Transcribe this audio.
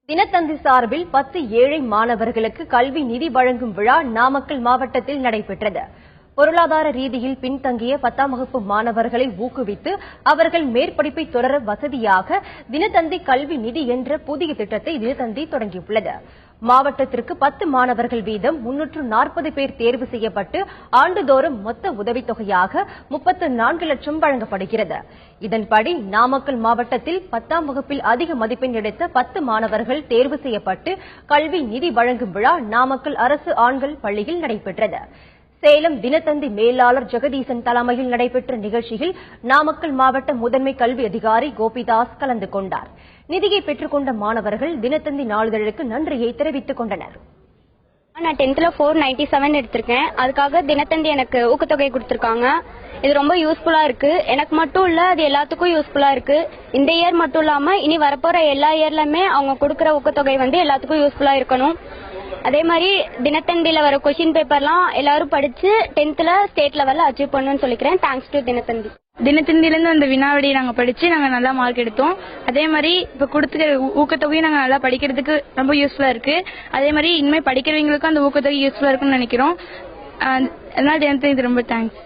தினத்தந்தி சார்பில் 10 ஏழை மாணவர்களுக்கு கல்வி நிதி வழங்கும் விழா நாமக்கல் மாவட்டத்தில் நடைபெற்றது. பொருளாதார ரீதியில் பின்தங்கிய 10ஆம் வகுப்பு மாணவர்களை ஊக்குவித்து அவர்கள் மேற்படிப்பை தொடர வசதியாக தினத்தந்தி கல்வி நிதி என்ற புதிய திட்டத்தை தினத்தந்தி தொடங்கியுள்ளது. மாவட்டத்திற்கு 10 மாணவர்கள் வீதம் 340 பேர் தேர்வு செய்யப்பட்டு ஆண்டுதோறும் மொத்த உதவித்தொகையாக 34 லட்சம் வழங்கப்படுகிறது. இதன்படி நாமக்கல் மாவட்டத்தில் 10ஆம் வகுப்பில் அதிக மதிப்பெண் எடுத்த 10 மாணவர்கள் தேர்வு செய்யப்பட்டு கல்வி நிதி வழங்கும் விழா நாமக்கல் அரசு ஆண்கள் பள்ளியில் நடைபெற்றது. சேலம் தினத்தந்தி மேலாளர் ஜெகதீசன் தலைமையில் நடைபெற்ற நிகழ்ச்சியில் நாமக்கல் மாவட்ட முதன்மை கல்வி அதிகாரி கோபிதாஸ் கலந்து கொண்டார். நிதியை பெற்றுக் கொண்ட மாணவர்கள் தினத்தந்தி நாளிதழுக்கு நன்றியை தெரிவித்துக் கொண்டனர். நான் 10th 497 எடுத்திருக்கேன். அதுக்காக தினத்தந்தி எனக்கு ஊக்கத்தொகை கொடுத்திருக்காங்க. இது ரொம்ப யூஸ்ஃபுல்லா இருக்கு. எனக்கு மட்டும் இல்ல, அது எல்லாத்துக்கும் யூஸ்ஃபுல்லா இருக்கு. இந்த இயர் மட்டும் இல்லாம இனி வரப்போற எல்லா இயர்லயுமே அவங்க கொடுக்கிற ஊக்கத்தொகை எல்லாத்துக்கும் யூஸ்ஃபுல்லா இருக்கணும். அதே மாதிரி தினத்தந்தியில வர கொஸ்டின் பேப்பர்லாம் எல்லாரும் படிச்சு 10th ஸ்டேட் லெவல்ல அச்சீவ் பண்ணணும்னு சொல்லிக்கிறேன். Thanks to Dinathanthi. தினத்தந்தில இருந்து அந்த வினாவடி நாங்க படிச்சு நாங்க நல்லா மார்க் எடுத்தோம். அதே மாதிரி இப்ப கொடுத்துக்கிற ஊக்கத்தொகையும் நாங்க நல்லா படிக்கிறதுக்கு ரொம்ப யூஸ்ஃபுல்லா இருக்கு. அதே மாதிரி இனிமே படிக்கிறவங்களுக்கும் அந்த ஊக்கத்தொகை யூஸ்ஃபுல்லா இருக்குன்னு நினைக்கிறோம். அதனால தினத்தந்தி ரொம்ப தேங்க்ஸ்.